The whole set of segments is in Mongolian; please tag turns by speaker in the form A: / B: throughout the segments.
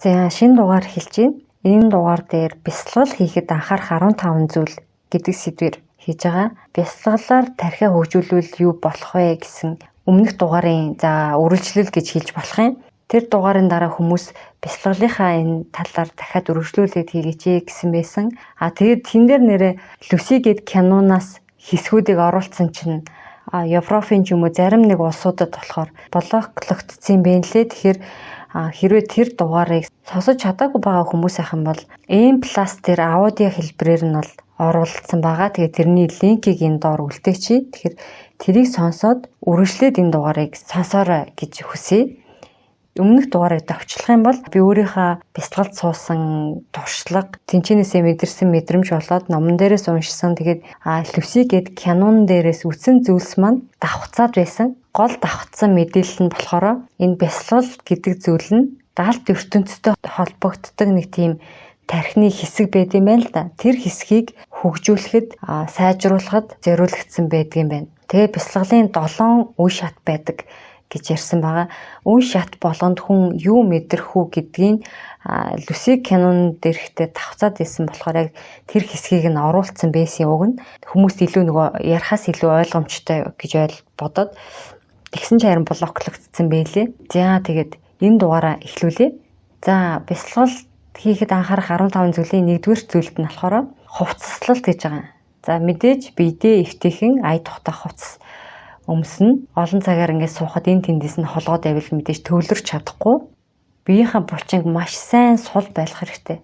A: За шинэ дугаар эхэлж байна. Энэ дугаар дээр бясалгал хийхэд анхаарах 15 зүйл гэдэг сэдвээр хийж байгаа. Бясалгалаар тархиа хөгжүүлвэл юу болох вэ гэсэн өмнөх дугаарын үргэлжлэл гэж хэлж болох юм. Тэр дугаарын дараа хүмүүс бясалгалынхаа энэ талаар дахиад үргэлжлүүлээд хийгээч гэсэн байсан. Тэгээд тэн дээр нэрэ Люси гээд кинонаас хэсгүүдийг оруулсан чинь Европын ч юм уу зарим нэг улсуудад болохоор блоклогдсон юм байна лээ. Тэгэхээр хэрвээ тэр дугаарыг сонсож чадаагүй байгаа хүмүүс байх юм бол M+ тэр аудио хэлбэрээр нь бол оруулсан байгаа. Тэгээд тэрний линкийг энэ доор үлдээгчээ. Тэгэхээр тэрийг сонсоод үргэлжлээд энэ дугаарыг сонсоорой гэж хүсье. Өмнөх дугаарыг давчлах юм бол би өөрийнхөө бясалгалд суусан туршлага, тэнцэнээсээ мэдэрсэн мэдрэмж болоод номон дээрээс уншсан. Тэгээд Люси гээд кинон дээрээс үтсэн зүйлс маань давхцаад байсан. Гол давхцсан мэдээлэл нь болохоор энэ бясалгал гэдэг зүйл нь галт ертөнцтэй холбогддог нэг тийм тархины хэсэг байд юм байна л да. Тэр хэсгийг хөгжүүлэхэд, сайжруулахад зориулагдсан байдаг юм байна. Тэгээ бясалгалын 7 үе шат байдаг гэж ярьсан байгаа. Үе шат болгонд хүн юу мэдрэх үү гэдгийг Люси кинон дээрхтээ давхцаад исэн болохоор яг тэр хэсгийг нь оруулсан байсан үг нь хүмүүст илүү нөгөө ярахаас илүү ойлгомжтой гэж бодоод тэгсэн чинь харин блоклогдсон байлээ. За тэгээд энэ дугаараа эхлүүлээ. За бясалгал хийхэд анхаарах 15 зүйлийн 1-р зүйлд нь болохоор хувцаслалт гэж байгаа. За мэдээж биедээ эвтэйхэн ая тухтай хувцас өмснө. Олон цагаар ингээд суухад энэ тэндээс нь холгоод байвал мэдээж төвлөрч чадахгүй. Биеийнхээ булчинг маш сайн сул байлгах хэрэгтэй.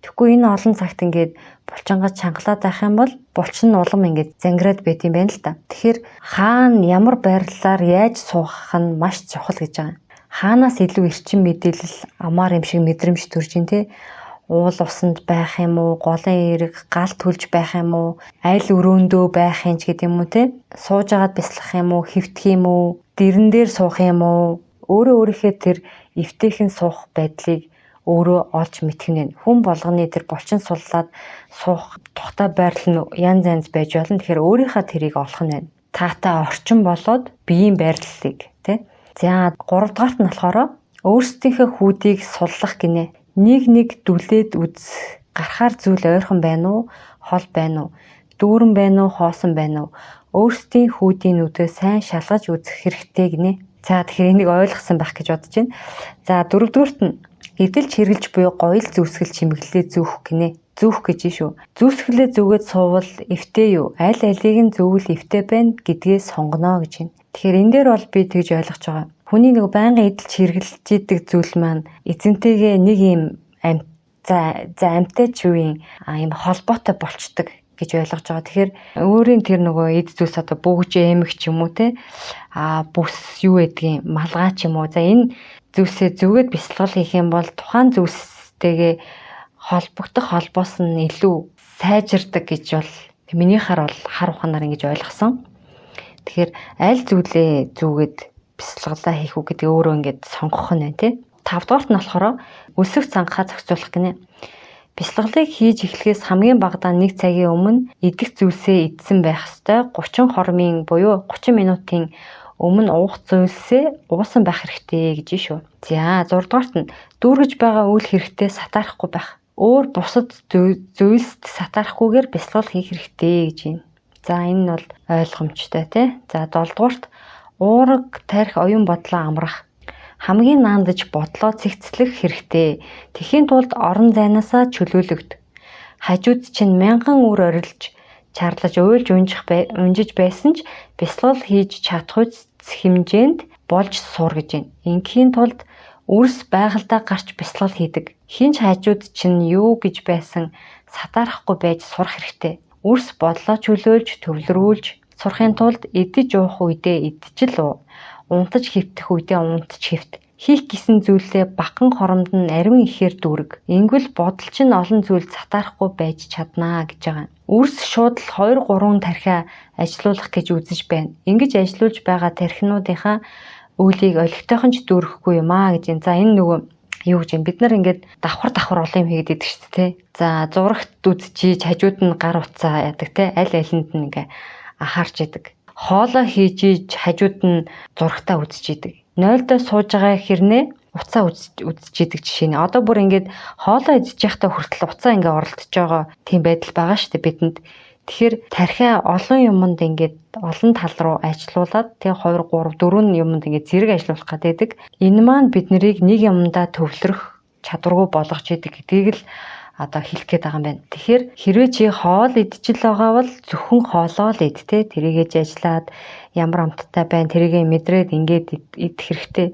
A: Тэгэхгүй энэ олон цагт ингээд булчингаас чангалаад байх юм бол булчин нь улам ингээд зангираад байт юм байна л да. Тэгэхээр хаана ямар байрлалаар яаж суух нь маш чухал гэж байгаа. Хаанаас илүү эрчим мэдээлэл амаар юм шиг мэдрэмж төрж ин тэ. Уул усанд байх юм уу, голын эрэг гал төлж байх юм уу, аль өрөөндөө байх юм ч гэдэг юм уу те. Сууж агаад бясалгах юм уу, хэвтэх юм уу, дэрэн дээр суух юм уу, өөрөө өөрийнхөө тэр эвтэйхэн суух байдлыг өөрөө олж мэдэх нь. Хүн болгоны тэр булчин суллаад суух тухтай байрлал нь янз байж болно. Тэгэхээр өөрийнхөө тэрийг олох нь байна. Таатай орчин болоод биеийн байрлалыг тий. За 3 дугаарт нь болохоор өөрсдийнхөө хүүдийг суллах гинэ. Нэг дүлээд үз. Гарахаар зүйл ойрхон байна уу? Хол байна уу? Дүүрэн байна уу? Хоосон байна уу? Өөрсдийн хүүдийн нүдээ сайн шалгаж үзэх хэрэгтэй гинэ. За тэгэхээр энийг ойлгосон байх гэж бодож байна. За 4-дүгüрт нь эдэлж хэрглэж буюу гоёл зүсгэл чимэглэлээ зүүх гинэ. Зүүх гэж шүү. Зүүсгэлээ зүгээд суувал эвтэй юу? Аль алийг нь зөвүүл эвтэй байна гэдгээ сонгоно гэж байна. Тэгэхээр энэ дээр бол би тэгж ойлгож байгаа. Хүний нэг байнгын эдэлж хэрглэж идэг зүйл маань эзэнтэйгээ нэг юм амьтай ч үеийн юм холбоотой болчдөг гэж ойлгож байгаа. Тэгэхээр өөрийн тэр нөгөө эд зүйлс одоо бөгж эмх ч юм уу те бүс юу гэдгийг малгай ч юм уу. За энэ зүйлсээ зөвгөд бясалгал хийх юм бол тухайн зүйлстэйгээ холбогдох холбоос нь илүү сайжирдаг гэж бол минийхаар бол хар ухаанаар ингэж ойлгосон. Тэгэхээр аль зүйлээ зүгээд бясалгалаа хийх үү гэдэг өөрөө ингэж сонгох нь байна тий. 5 дугаарт нь болохоор өсөх цангахаа зохицуулах гинэ. Бясалгалыг хийж эхлэхээс хамгийн багадаа 1 цагийн өмнө идэх зүйлсээ идсэн байх ёстой. 30 хормын буюу 30 минутын өмнө уух зүйлсээ уусан байх хэрэгтэй гэж шүү. За 6 дугаарт нь дүүргэж байгаа үйл хэрэгтээ сатаарахгүй байх. Өөр бусад зүйлст сатаарахгүйгээр бясалгал хийх хэрэгтэй гэж байна. За энэ нь бол ойлгомжтой тий. За 7 дугаарт уураг, тархи, оюун бодлоо амрах. Хамгийн наандаж бодлоо цэгцлэх хэрэгтэй. Тэхийн тулд орон зайнаасаа чөлөөлөгд. Хажууд чинь мянган үр орилж, чарлаж, уйлж унжиж байсан ч бясалгал хийж чадах хэмжээнд болж сур гэж байна. Ингийн тулд үрс байгальдаа гарч бясалгал хийдэг. Хинч хажууд чинь юу гэж байсан сатаарахгүй байж сурах хэрэгтэй. Үрс бодлоо чөлөөлж, төвлөрүүлж сурахын тулд идэж уух үедээ идэж л уу. Унтаж хэвтэх үедээ унтаж хэвт. Хийх гэсэн зүйлээ бахан хоромд нь ариун ихээр дүүрэг. Ингэвэл бодол чинь олон зүйл сатаарахгүй байж чаднаа гэж байгаа. Үрс шууд л 2-3 тархиа ажилуулах гэж үзэж байна. Ингэж ажилуулж байгаа тархинуудынхаа үүлийг олигтойхон ч дүүрэхгүй юм аа гэж байна. За энэ нөгөө юу гэж юм, бид нар ингээд давхар олон юм хийгээд идэг шүү дээ. За зурагт үзчихийж хажууд нь гар утсаа яадаг те. Аль алинд нь ингээ анхаарч идэг. Хоолоо хийж хажууд нь зурагтаа үзэж идэг. 0-доо сууж байгаа хэрнээ уцаа үзчихийдэг жишээ нь. Одоо бүр ингээд хоолоо идэж явахдаа хүртэл уцаа ингээд оролдож байгаа тийм байдал байгаа шүү дээ бидэнд. Тэгэхээр тархиа олон юмд ингээд олон тал руу ажилуулад тэг 2 3 4 юмд ингээд зэрэг ажилуулах гэдэг. Энэ маань бид нарыг нэг юмдаа төвлөрөх чадваргүй болгож идэг гэдгийг л одоо хэлэх гээд байгаа юм байна. Тэгэхээр хэрвээ чи хоол идчихэл байгаа бол зөвхөн хоолоо л ид те. Тэрийгэж ажиллаад ямар амттай байна тэрийгэ мэдрээд ингээд идэх хэрэгтэй.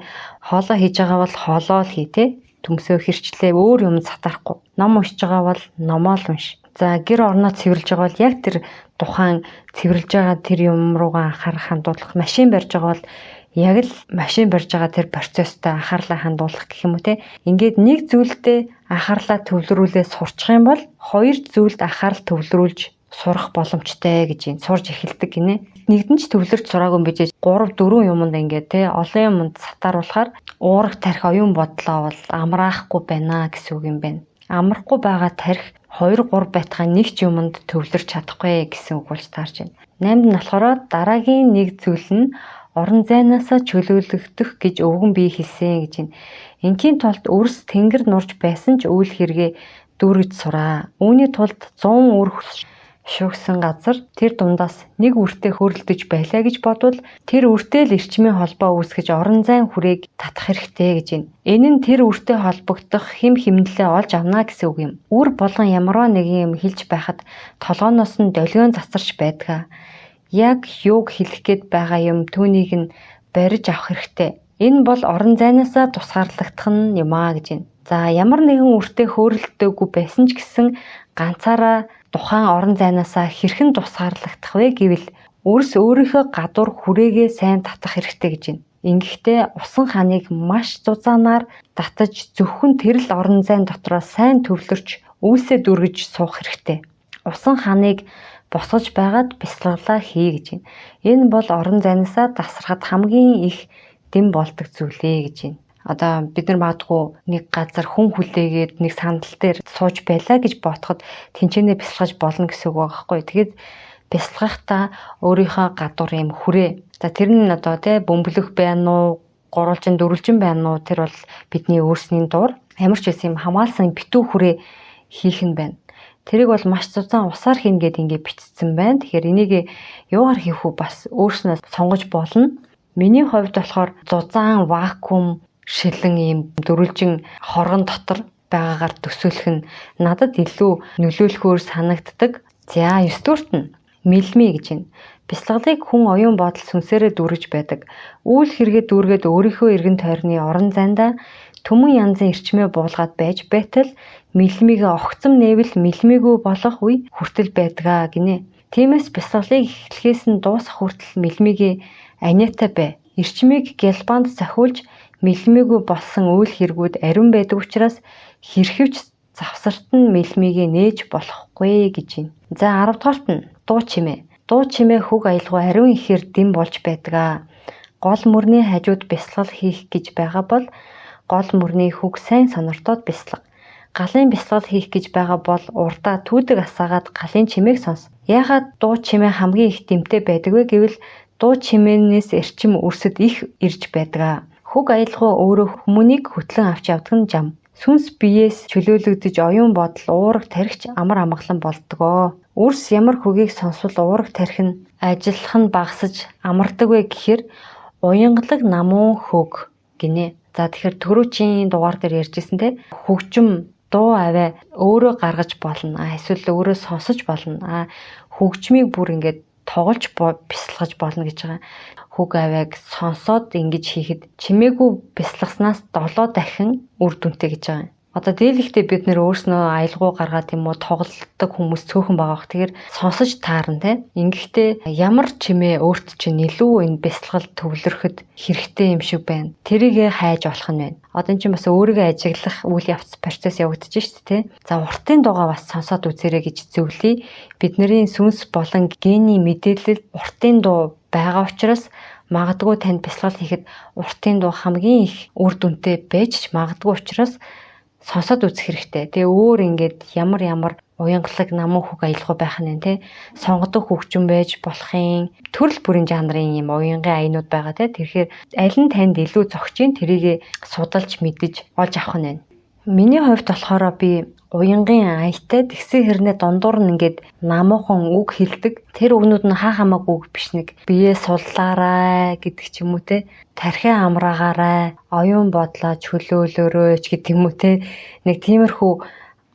A: Хоолоо хийж байгаа бол хоолоо л хий те. Төмсөө хэрчлээ өөр юм сатарахгүй. Ном уншиж байгаа бол номоо л унш. За гэр орноо цэвэрлж байгаа бол яг тэр тухайн цэвэрлж байгаа тэр юм руугаа анхаарах хандуулах. Машин барьж байгаа бол яг л машин барьж байгаа тэр процесстэй анхаарлаа хандуулах гэх юм уу те. Ингээд нэг зүйлдээ анхаарлаа төвлөрүүлээ сурчих юм бол хоёр зүйлд анхаарал төвлөрүүлж сурах боломжтой гэж юм сурж эхэлдэг гинэ. Нэгдэн ч төвлөрч сураагүй юм бижээ 3 4 юмд ингээд те олон юмд сатааруулахаар уурах тарих оюун бодлоо бол амраахгүй байна гэсэн үг юм байна. Амрахгүй байгаа тарих 2 3 байтгаа нэг ч юмд төвлөрч чадахгүй гэсэн үг болж таарч байна. 8-д нь болохоор дараагийн нэг зүйл нь орон зайнаасаа чөлөөлөгдөх гэж өвгөн бие хэлсэн гэж байна. Ингийн тулд өрс тэнгэр нурж байсан ч үйл хэрэгэ дүүргэж сураа. Үүний тулд 100 үр шугсан газар тэр дундаас нэг үртэй хөрөлдөж байлаа гэж бодвол тэр үртэй л эрчмийн холбоо үүсгэж орон зайн хүрээг татах хэрэгтэй гэж байна. Энэ нь тэр үртэй холбогдох хэм хэмнэлээ олж авна гэсэн үг юм. Үр болгон ямарваа нэгэн юм хэлж байхад толгооноос нь долгион цацарч байдгаа. Яг юуг хэлэх гээд байгаа юм түүнийг нь барьж авах хэрэгтэй. Энэ бол орон зайнаасаа тусгаарлагдах нь юм аа гэж байна. За ямар нэгэн үртэй хөөрөлдөөгүй байсан ч гэсэн ганцаараа тухайн орон зайнаасаа хэрхэн тусгаарлагдах вэ гэвэл өрс өөрийнхөө гадуур хүрээгээ сайн татах хэрэгтэй гэж байна. Ингэхдээ усан ханыг маш зузаанаар татаж зөвхөн тэр л орон зайн дотроо сайн төвлөрч үүсээ дүргэж суух хэрэгтэй. Усан ханыг босгож байгаад бясалгалаа хий гэж байна. Энэ бол орон зайнаасаа тасрахад хамгийн их дэм болдог зүйлээ гэж байна. Одоо бид нар магадгүй нэг газар хүн хүлээгээд нэг сандал дээр сууж байлаа гэж бодоход тэнцэнэ бясалгаж болно гэсэн үг байгаа хгүй. Тэгээд бясалгахдаа өөрийнхөө гадуур юм хүрээ. За тэр нь одоо тий бөмбөлөх байна уу, гурвалжин дөрвөлжин байна уу тэр бол бидний өөрсний дур. Ямар ч байсан юм хамаалсан битүү хүрээ хийх нь байна. Тэрийг бол маш зузаан усаар хийнэ гэд ингээд бичсэн байна. Тэгэхээр энийг юугаар хийх үү бас өөрснөө сонгож болно. Миний хувьд болохоор зузаан вакуум шилэн ийм дөрвөлжин хоргон дотор байгаагаар төсөөлөх нь надад илүү нөлөөлөхөөр санагддаг. За 9 дуурт нь мэлми гэж байна. Бясалгалыг хүн оюун бодол сүнсээрээ дүүргэж байдаг. Үйл хэрэгэд дүүргээд өөрийнхөө эргэн тойрны орон зайдаа төмөн янзын эрчмээ буулгаад байж байтал мэлмигээ огцом нээвэл мэлмигүү болох үе хүртэл байдгаа гинэ. Тиймээс бясалгалыг эхлэхээс нь дуусах хүртэл мэлмигээ аниатай бай. Эрчмийг галбанд сахиулж мэлмигүү болсон үйл хэрэгүүд ариун байдаг учраас хэрхэвч завсарт нь мэлмигээ нээж болохгүй гэж байна. За 10 дугаарт нь дуу чимээ. Дуу чимээ хөг аялгау ариун ихээр дэм болж байдаг. Гол мөрний хажууд бясалгал хийх гэж байгаа бол гол мөрний хөг сайн сонортоод бясалга. Галын бясалгал хийх гэж байгаа бол урдаа түүдэг асаагаад галын чимээг сонс. Яагаад дуу чимээ хамгийн их дэмтэй байдаг вэ гэвэл дуу чимээнээс эрчим өрсөд их ирж байдаг. Хөг аялгау өөрөө хүмүүнийг хөтлөн авч явдаг нь зам. Сүнс биеэс чөлөөлөгдөж оюун бодол уурах тархич амар амгалан болдгоо. Үрс ямар хөгийг сонсвол уурах тархи нь ажиллах нь багасж амардаг вэ гэхээр уянгалаг намуун хөг гинэ. За тэгэхээр түрүүчийн дугаар дээр ярьжсэн те хөгжим дуу аваа өөрөө гаргаж болно. Эсвэл өөрөө сонсож болно. Хөгжмийг бүр ингээд тоглож бясалгаж болно гэж байгаа. Хөг авааг сонсоод ингэж хийхэд чимээгүй бясалгаснаас 7 дахин үр дүнтэй гэж байгаа юм. Одоо дийлэгтээ бид нэр өөрснөө аялгау гаргаад юм уу тоглолтдог хүмүүс цөөхөн байгаа бох. Тэгэхээр сонсож таарна те. Ингэхдээ ямар чимээ өөрт чинь илүү энэ бясалгал төвлөрөхөд хэрэгтэй юм шиг байна. Тэрийгэ хайж болох нь байна. Одоо энэ чинь бас өөрийгөө ажиглах үйл явц процесс явагдаж шүү дээ те. За уртын дуугаа бас сонсоод үзээрэй гэж зөвлөе. Бидний сүнс болон гений мэдээлэл уртын дуу байгаа учраас магадгүй танд бясалгал хийхэд уртын дуу хамгийн их үр дүнтэй байж магадгүй учраас сонсоод үзэх хэрэгтэй. Тэгээ өөр ингээд ямар уянгалаг намуу хөг аялах байх нь те сонгодог хөгжим байж болохын төрөл бүрийн жанрын юм уянгын аянууд байгаа те. Тэгэхээр аль нь танд илүү зогчийн тэрийг судалж мэдэж олж авах нь байна. Миний хувьд болохоор би уянгын аятай тэгсэн хэрнээ дундуур нь ингээд намуухан үг хэлдэг. Тэр үгнүүд нь хаа хамаагүй үг биш, нэг бие суллаарай гэдэг ч юм уу те. Тархиа амраагаарай, оюун бодлоо чөлөөлөөрөөч гэдэг юм уу те. Нэг тиймэрхүү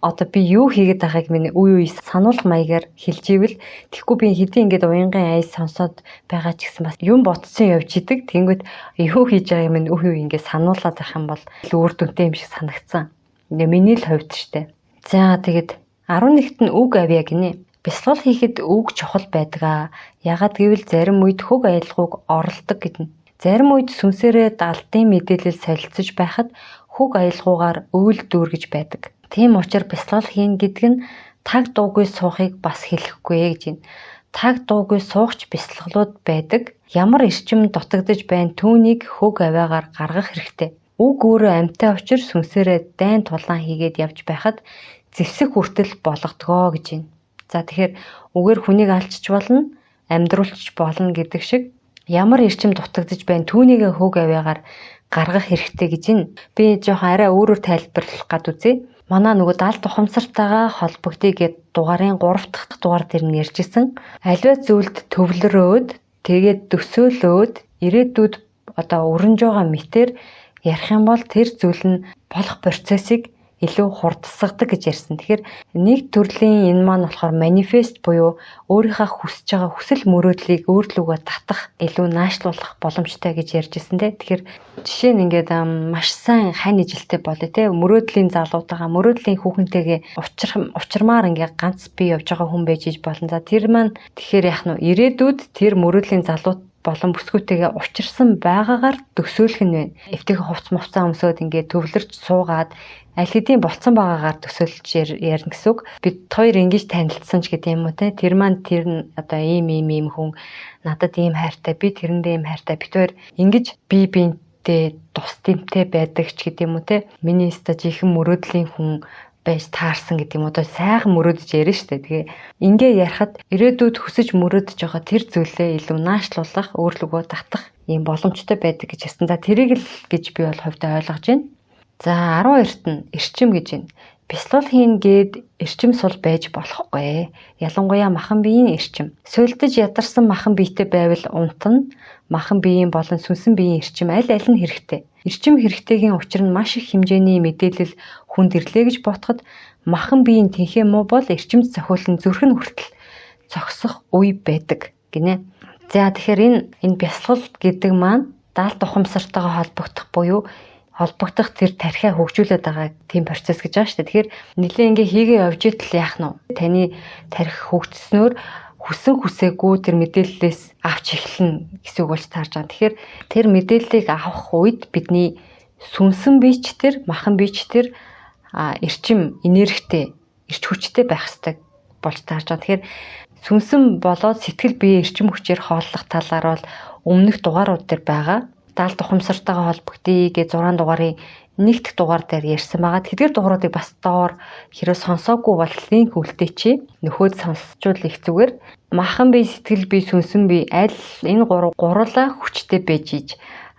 A: одоо би юу хийгээд байгааг минь үе сануулах маягаар хэлж ивэл тэгэхгүй би хэдий ингээд уянгын аяс сонсоод байгаа ч гэсэн бас юм ботсон явж идэг. Тэнгүүд юу хийж байгааг минь үе ингээд сануулаад байх юм бол өөр дүнтэй юм шиг санагдсан. Ингээ миний л хувьд штэ. За тэгэд 11-т нь үг авья гинэ. Бясалгал хийхэд үг чухал байдаг. Ягаад гэвэл зарим үед хөг аялгауг оролдог гэднэ. Зарим үед сүнсээрээ алдын мэдээлэл солилцож байхад хөг аялгаугаар үйл дүүргэж байдаг. Тийм учраас бясалгал хийн гэдэг нь таг дуугүй суухыг бас хэлэхгүй гэж байна. Таг дуугүй суугч бясалгалууд байдаг. Ямар эрчим дутагдж байна түүнийг хөг авьяагаар гаргах хэрэгтэй. Үг өөрөө амьтай учраас сүнсээрээ дайн тулаан хийгээд явж байхад зэвсэг хүртэл болгодгоо гэж байна. За тэгэхээр үгээр хүнийг алчч болно, амьдруулчих болно гэдэг шиг ямар эрчим дутагдж байна түүнийг хөг авьяагаар гаргах хэрэгтэй гэж байна. Би жоохон арай өөрөөр тайлбарлах гад үзье. Манай нөгөө даалт ухамсартайгаа холбогдъё гэд дугаарын 3 дахь дугаар дээр нь ярьжсэн. Аливаа зүйлд төвлөрөөд тэгээд төсөөлөөд ирээдүйд одоо өрнж байгаа мэтэр ярих юм бол тэр зүйл нь болох процессыг илүү хурдсагдаг гэж ярьсан. Тэгэхээр нэг төрлийн энэ маань болохоор манифест буюу өөрийнхөө хүсэж байгаа хүсэл мөрөөдлийг өөрлөгөө татах, илүү наашлуулах боломжтой гэж ярьж ирсэн те. Тэгэхээр жишээ нь ингээд маш сайн хань ижилтэй болё те. Мөрөөдлийн залуутайгаа мөрөөдлийн хүүхэнтэйгээ учрамаар ингээд ганц бие явж байгаа хүн байж иж болно. За тэр маань тэгэхээр яах нь ирээдүйд тэр мөрөөдлийн залуут болон бүсгүйтэйгээ учирсан байгаагаар төсөөлөх нь байна. Эвтэйг хувц мовцаа өмсөөд ингээд төвлөрч суугаад аль хэдийн болцсон байгаагаар төсөөлж ярина гэсэн үг. Бид хоёр ингэж танилцсан ч гэдэг юм уу те. Тэр маань тэр одоо ийм хүн надад ийм хайртай, би тэрэндээ ийм хайртай. Бид хоёр ингэж бие биентэй тус тэмтэй байдаг ч гэдэг юм уу те. Миний стажийнхэн мөрөөдлийн хүн байж таарсан гэдэг юм одоо сайхан мөрөөдөж ярина штэ. Тэгээ ингээ ярихад ирээдүйд хүсэж мөрөөдөж байгаа тэр зүйлээ илүү наашлуулах, өөрлөгөө татах ийм боломжтой байдаг гэж хэлсэн. За тэрийг л гэж би бол хувьдаа ойлгож байна. За 12-т нь эрчим гэж байна. Бясалгал хийн гээд эрчим сул байж болохгүй. Ялангуяа махан биеийн эрчим. Суйлдаж ядарсан махан биетэй байвал унтна. Махан биеийн болон сүнсэн биеийн эрчим аль нь хэрэгтэй. Эрчим хэрэгтэйгийн учир нь маш их хэмжээний мэдээлэл хүнд ирлээ гэж бодоход махан биеийн тэнхээ муу бол эрчимд цохиулан зүрх нь хүртэл зогсох үе байдаг гинэ. За тэгэхээр энэ бясалгал гэдэг маань даалт ухамсартайгаа холбогдох тэр тархиа хөгжүүлээд байгаа тийм процесс гэж байгаа шүү дээ. Тэгэхээр нэлээ ингээ хийгээ явж итэл яах нь вэ? Таны тархи хөгжснөөр хүсэн хүсээгүй тэр мэдээллээс авч эхэлнэ гэсэн үг болж таарж байгаа. Тэгэхээр тэр мэдээллийг авах үед бидний сүнсэн биеч тэр, махан биеч тэр эрчим энергитэй, эрч хүчтэй байх хэрэгтэй болж таарж байгаа. Тэгэхээр сүнсэн болоод сэтгэл бие эрчим хүчээр хооллох талаар бол өмнөх дугаарууд дээр байгаа. Даалт ухамсартайгаа холбогдъё гэж 6 дугаарын 1-р дугаар дээр ярьсан байгаа. Тэдгээр дугааруудыг бас доор хэрэг сонсоогүй бол линк үлдээчи. Нөхөд сонсчвал их зүгээр. Махан бие, сэтгэл бие, сүнсэн бие аль энэ гурлаа хүчтэй байж иж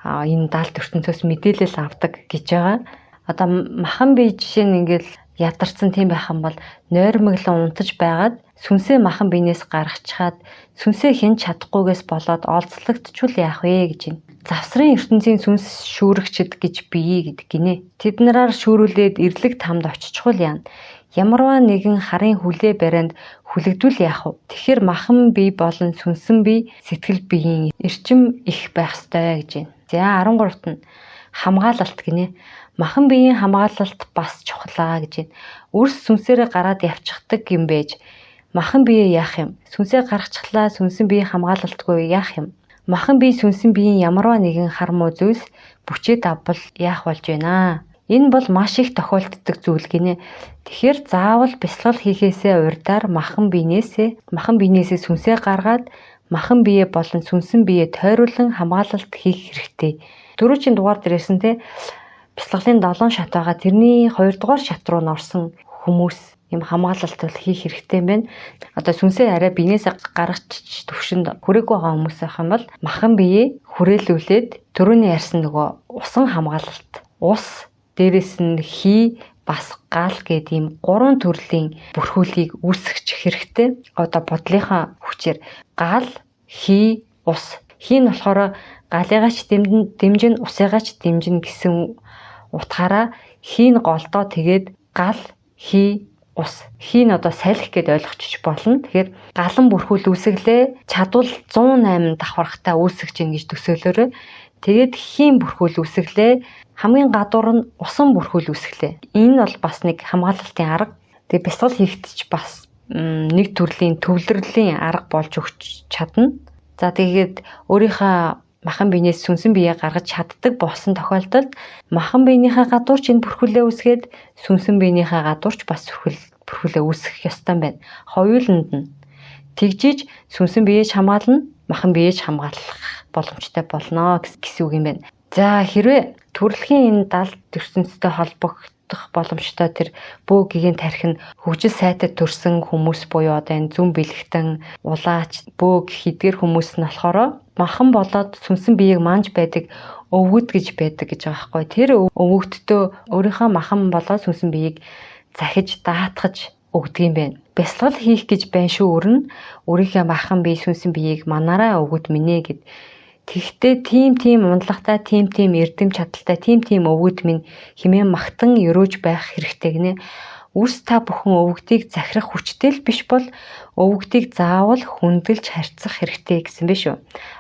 A: энэ даалт ертөнцөөс мэдээлэл авдаг гэж байгаа. Одоо махан бие жишээ нь ингээл ядарсан тийм байх юм бол нойрмоглон унтаж байгаад сүнсээ махан биенээс гаргачихад сүнсээ хэн чадахгүйгээс болоод олзлогдчихвол яах вэ гэж байна. Завсрын ертөнцийн сүнс шүүрэгчд гэж бие гэдэг гинэ. Тэднэрээр шүүрүүлээд эрлэг тамд очичхул яана. Ямарваа нэгэн харын хүлээ барианд хүлэгдвэл яах вэ? Тэгэхээр махан бие болон сүнсэн бие, сэтгэл биеийн эрчим их байх ёстой гэж байна. За 13-т нь хамгаалалт гинэ. Махан биеийн хамгаалалт бас чухлаа гэж байна. Үрс сүнсээрээ гараад явчихдаг юм байж махан бие яах юм? Сүнсээ гаргачихлаа сүнсэн бие хамгаалалтгүй яах юм? Махан бие сүнсэн биеийн ямарваа нэгэн хар муу зүйлс бүчээд авбал яах болж байна? Энэ бол маш их тохиолддог зүйл гинэ. Тэгэхээр заавал бясалгал хийхээсээ урьдаар махан биенээсээ сүнсээ гаргаад махан бие болон сүнсэн бие тойруулан хамгаалалт хийх хэрэгтэй. Дөрөвчийн дугаар дээрсэн те бясалгалын 7 шат байгаа. Тэрний 2 дугаар шат руу норсон хүмүүс юм хамгаалалт бол хийх хэрэгтэй юм байна. Одоо сүнсээ арай биенээсээ гаргач төвшөнд хүрээгүй байгаа хүмүүс байх юм бол махан биеэ хүрээлүүлээд түрүүний ярьсан нөгөө усан хамгаалалт, ус, дээрэс нь хий, бас гал гэдэг ийм 3 төрлийн бүрхүүлийг үүсгэж хэрэгтэй. Одоо бодлынхаа хүчээр гал, хий, ус. Хий нь болохоор галыгаач дэмжин, усыгаач дэмжин гэсэн утгаараа хий нь голдоо тэгээд гал, хий, ус. Хий нь одоо салхи гэдээ ойлгочих болно. Тэгэхээр галан бүрхүүл үүсгэлээ чадвал 108 давхархтаа үүсгэж гин гэж төсөөлөөрэй. Тэгээд хийн бүрхүүл үүсгэлээ хамгийн гадуур нь усан бүрхүүл үүсгэлээ. Энэ бол бас нэг хамгаалалтын арга. Тэгээд бясалгал хийхдээ ч бас нэг төрлийн төвлөрлийн арга болж өгч чадна. За тэгээд өөрийнхөө махан биенээс сүнсэн биеэ гаргаж чаддаг болсон тохиолдолд махан биенийхээ гадуур ч энэ бүрхүүлээ үүсгээд сүнсэн биенийхээ гадуур ч бас бүрхүүлээ үүсгэх ёстой байна. Хоёуланд нь тэгжиж сүнсэн биеэж хамгаална, махан биеэж хамгаалах боломжтой болно гэсэн үг юм байна. За хэрвээ төрөлхийн энэ 70 ертөнцтэй холбогдох боломжтой тэр бөөгийн тархин хөгжил сайтад төрсэн хүмүүс буюу одоо энэ зүн бэлэгтэн, улаач, бөөг хидгэр хүмүүс нь болохоор махан болоод сүнсэн биеийг манж байдаг өвгөд гэж байдаг гэж байгаа байхгүй. Тэр өвгөдтөө өөрийнхөө махан болоод сүнсэн биеийг захиж даатгаж өгдөг юм байна. Бясалгал хийх гэж байна шүү өрнө. Өөрийнхөө махан бие сүнсэн биеийг манараа өвгөд минь гэд. Тэгтээ тийм ундлагатай, тийм эрдэм чадaltaй, тийм өвгөд минь хэмээн магтан өрөөж байх хэрэгтэй гинэ. Үрс та бүхэн өвгдийг захирах хүчтэй л биш бол өвгдийг заавал хүндэлж харьцах хэрэгтэй гэсэн биш үү.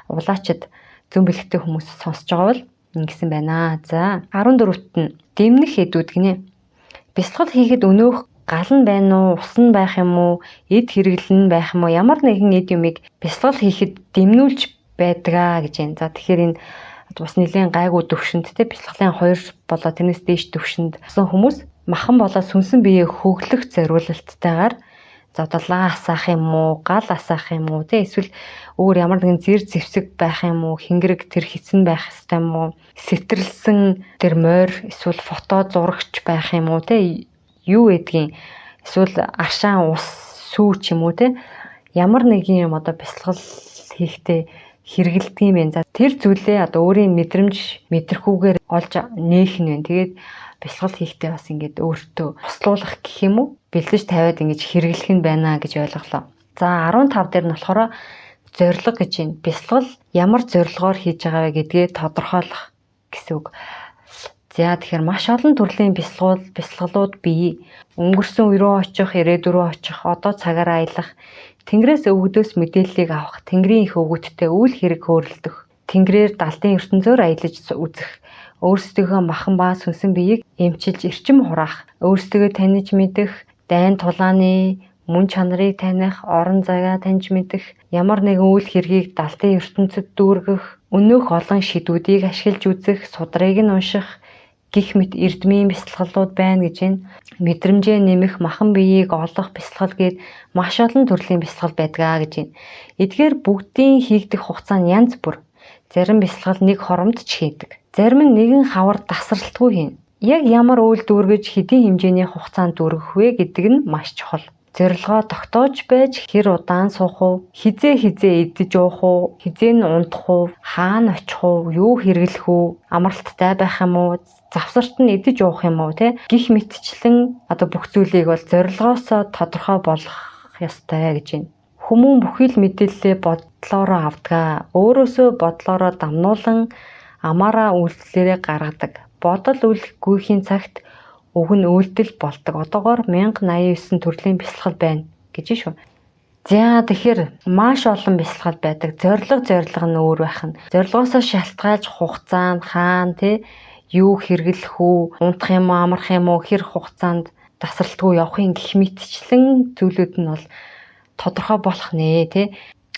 A: Улаачид зүүн бэлэгтэй хүмүүс сонсож байгаа бол ингэсэн байна. За 14-т нь дэмнэх эдүүд гинэ. Бясалгал хийхэд өнөөх гал нь байна уу, ус нь байх юм уу, эд хэрэглэн байх юм уу, ямар нэгэн эд юмыг бясалгал хийхэд дэмнүүлж байдгаа гэж байна. За тэгэхээр энэ бас нэлийн гайгүй төвшөндтэй бясалгалын 2 болоо тэрнээс дээш төвшөнд болсон хүмүүс махан болоод сүнсэн биеэ хөглөх зориулалттайгаар за одоо лаа асаах юм уу, гал асаах юм уу, тэ эсвэл өөр ямар нэгэн зэр зэвсэг байх юм уу, хингэрэг тэр хэцэн байх хэвээр юм уу, сэтрэлсэн тэр морь эсвэл фото зурагч байх юм уу, тэ юу гэдгийг эсвэл аршаан ус сүүч юм уу, тэ ямар нэгэн юм одоо бясалгал хийхдээ хэрэгэлдэг юм байна. За тэр зүйлээ одоо өөрийн мэдрэмж мэдрэхүүгээр олж нээх нь байна. Тэгээд бясалгал хийхдээ бас ингээд өөртөө туслуулах гэх юм уу? Бэлдэж тавиад ингэж хэрэглэх нь байна гэж ойлголоо. За 15 дээр нь болохоор зорилго гэж байна. Бясалгал ямар зорилгоор хийж байгаа вэ гэдгээ тодорхойлох гэсэн үг. За тэгэхээр маш олон төрлийн бясалгалууд бий. Өнгөрсөн үе рүү очих, ирээдүг рүү очих, одоо цагаараа аялах, Тэнгэрээс өвгдөөс мэдээллийг авах, Тэнгэрийн их өвгөдтэй үйл хэрэг хөөрөлдөх, Тэнгэрээр далдын ертөнцөөр аялаж үзэх, өөрсдийнхөө махан ба сүнсэн биеийг эмчилж эрчим хураах, өөрсдөө таних мэдэх, дайн тулааны мөн чанарыг таних, орон зайгаа таньж мэдэх, ямар нэгэн үйл хэргийг далдын ертөнцид дүүргэх, өнөөх олон шидүүдийг ашиглаж үзэх, судрыг нь унших гих мэт эрдмийн бясалгалууд байна гэж байна. Мэдрэмжээ нэмэх, махан биеийг олох бясалгал гээд маш олон төрлийн бясалгал байдгаа гэж байна. Эдгээр бүгдийн хийгдэх хугацаа нь янз бүр. Зарим бясалгал нэг хоромд ч хийдэг. Зарим нь нэгэн хавар тасралтгүй хийн. Яг ямар үйл дүүргэж хэдийн хэмжээний хугацаанд дүүргэх вэ гэдэг нь маш чухал. Зорилгоо тогтоож байж хэр удаан суух уу, хизээ идэж уух уу, хизээ нь унтах уу, хаана очих уу, юу хэрэглэх үү, амралттай байх юм уу, завсарт нь идэж уух юм уу гих мэтчлэн одоо бүх зүйлийг бол зорилгоосоо тодорхой болгох ёстой гэж байна. Хүмүүн бүхий л мэдээлэлээ бодлоороо авдаг. Өөрөөсөө бодлоороо дамнуулан амаараа үйлдэлээрээ гаргадаг. Бодол үлгүйхийн цагт уг нь үйлдэл болдог. Одоогоор 1089 төрлийн бясалгал байна гэж шүү. За тэгэхээр маш олон бясалгал байдаг. Зорилго нь өөр байх нь. Зорилгоосоо шалтгаалж хугацаанд хаана юу хэрэглэх үү, унтах юм уу, амрах юм уу, хэр хугацаанд тасралтгүй явахын гэх мэтчлэн зүйлүүд нь бол тодорхой болох нэ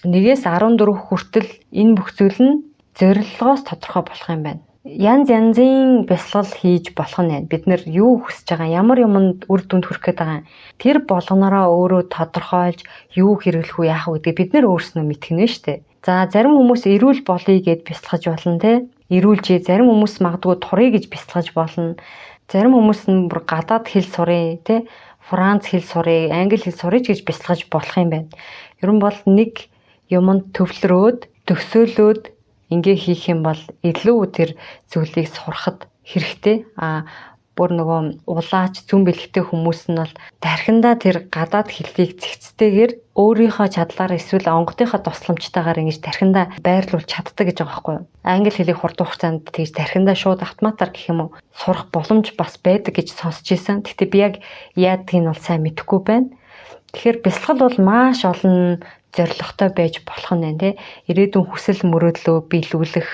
A: 1-ээс 14 хүртэл энэ бүх зүйл нь зорилгоос тодорхой болох юм байна. Янзын бясалгал хийж болох нь байна. Бид нэр юу хүсэж байгаа, ямар юмд үр дүнд хүрэх гээд байгаа. Тэр болгоноороо өөрөө тодорхойлж юу хэрэглэх үү, яах вэ гэдэг бид нэр өөрснөө мэдгэнэ шүү дээ. За зарим хүмүүс эрүүл болъё гэд бясалгаж болно ирүүлжээ. Зарим хүмүүс магадгүй турыг гэж бясалгаж болно. Зарим хүмүүс нь бүр гадаад хэл сурыг, тэ Франц хэл сурыг, англи хэл сурыг гэж бясалгаж болох юм байна. Ер нь бол нэг юмд төвлөрөөд, төсөөлөөд ингээ хийх юм бол илүү тэр зүйлийг сурахад хэрэгтэй. Бүр нөгөө улаач зүүн бэлэгтэй хүмүүс нь бол дархиндаа тэр гадаад хэллийг цэгцтэйгээр өөрийнхөө чадлаар эсвэл онгодынхоо тусламжтайгаар ингэж дархиндаа байрлуулж чаддаг гэж байгаа байхгүй юу? Англи хэлийг хурдан хугацаанд тэгж дархиндаа шууд автоматар гэх юм уу сурах боломж бас байдаг гэж сонсч ийсэн. Гэхдээ би яг яадгийг нь бол сайн мэдэхгүй байна. Тэгэхээр бясалгал бол маш олон зорилготой байж болох нь байна тий. Ирээдүйн хүсэл мөрөөдлөө биелүүлэх,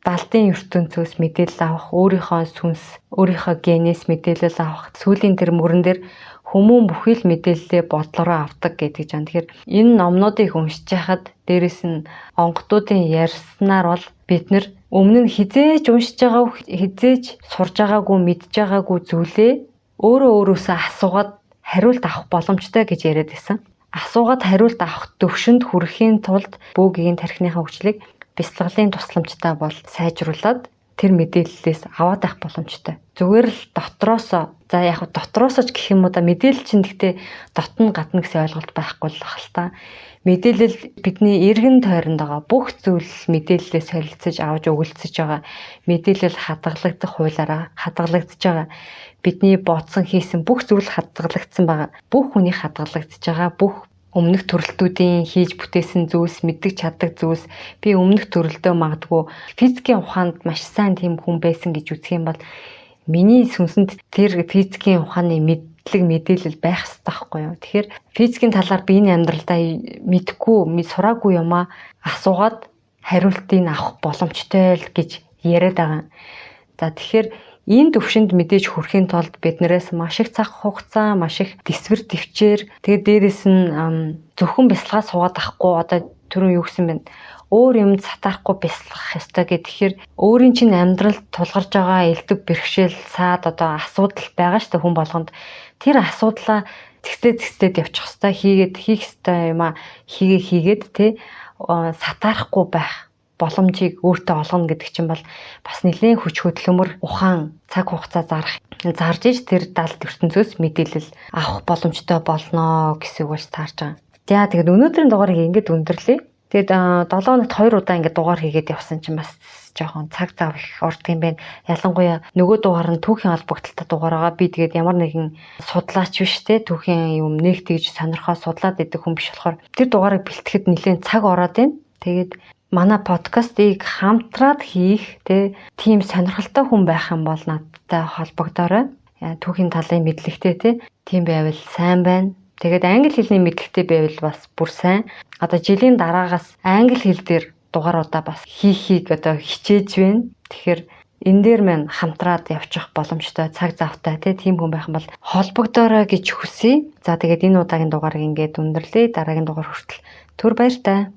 A: далдын ертөнцөөс мэдээлэл авах, өөрийнхөө сүнс, өөрийнхөө генээс мэдээлэл авах, сүүлийн тэр мөрөн дээр хүмүүн бүхий л мэдээлэлээ бодлороо авдаг гэдэг жан. Тэгэхээр энэ номнуудыг уншиж байхад дээрэс нь онгодуудын ярьснаар бол бид нэр өмнө нь хизээж уншиж байгаа, хизээж сурж байгаагүй, мэдж байгаагүй зүйлээ өөрөөсөө асуугаад хариулт авах боломжтой гэж яриад байсан. Асуугаад хариулт авах төвшөнд хүрэхийн тулд бөөгийн тархиныхаа хөгжлийг бясалгалын тусламжтай бол сайжруулад тэр мэдээллээс аваад байх боломжтой. Зүгээр л дотроосоо ч гэх юм уу да мэдээлэл чинь гэхдээ дотн гадна гэсэн ойлголт байхгүй л бах л та. Мэдээлэл бидний эргэн тойронд байгаа бүх зүйл мэдээллээ солилцож авч өгөлцөж байгаа. Мэдээлэл хадгалагдах хуулаараа хадгалагдж байгаа. Бидний бодсон хийсэн бүх зүйл хадгалагдсан байгаа. Бүх хүний хадгалагдж байгаа. Бүх өмнөх төрөлтүүдийн хийж бүтээсэн зүйлс, мэддэг чаддаг зүйлс би өмнөх төрөлдөө магадгүй физикийн ухаанд маш сайн тийм хүн байсан гэж үзэх юм бол миний сүнсэнд тэр физикийн ухааны мэдээлэл байх хэрэгтэй байхгүй юу. Тэгэхээр физикийн талаар би энэ амьдралдаа мэдхгүй, сураагүй юмаа асуугаад хариултыг авах боломжтой л гэж яриад байгаа. За тэгэхээр энэ төвшөнд мэдээж хүрэхийн тулд биднээс маш их цаг хугацаа, маш их дэсвэр төвчээр тэгээд дээрэс нь зөвхөн бясалгаа суугаад авахгүй одоо түрүүн юу гэсэн бэ? Өөр юм сатарахгүй бясалгах ёстой гэхээр өөрийн чинь амьдралд тулгарч байгаа элдв бэрхшээл, саад одоо асуудал байгаа шүү дээ хүн болгонд. Тэр асуудлаа зэгцээд явчих ёстой, хийх ёстой юм хийгээд сатарахгүй байх боломжийг өөртөө олгоно гэдэг чинь бол бас нэлээд хүч хөдөлмөр ухаан цаг хугацаа зарж иж тэр далд ертөнцөөс мэдээлэл авах боломжтой болно гэсэн үг болж таарж байгаа. За тэгээд өнөөдрийн дугаарыг ингэж өндөрлөе. Тэгээд 7 хоногт 2 удаа ингэж дугаар хийгээд явсан чинь бас жоохон цаг зав их ордог юм байна. Ялангуяа нөгөө дугаар нь түүхийн холбогдлолтой дугаар байгаа. Би тэгээд ямар нэгэн судлаач биш те түүхийн юм нэг тэгж сонирхоо судлаад идэх хүн биш болохоор тэр дугаарыг бэлтгэхэд нэлээд цаг ороод байна. Тэгээд манай подкастыг хамтраад хийх тийм сонирхолтой хүн байх юм бол надтай холбогдоорой. Түүхийн талын мэдлэгтэй тийм байвал сайн байна. Тэгээд англи хэлний мэдлэгтэй байвал бас бүр сайн. Одоо жилийн дараагаас англи хэл дээр дугааруудаа бас хийхийг одоо хичээж байна. Тэгэхээр энэ дээр маань хамтраад явчих боломжтой цаг завтай тийм хүн байх юм бол холбогдоорой гэж хүсье. За тэгээд энэ удаагийн дугаарыг ингээд өндөрлөе. Дараагийн дугаар хүртэл түр баяртай.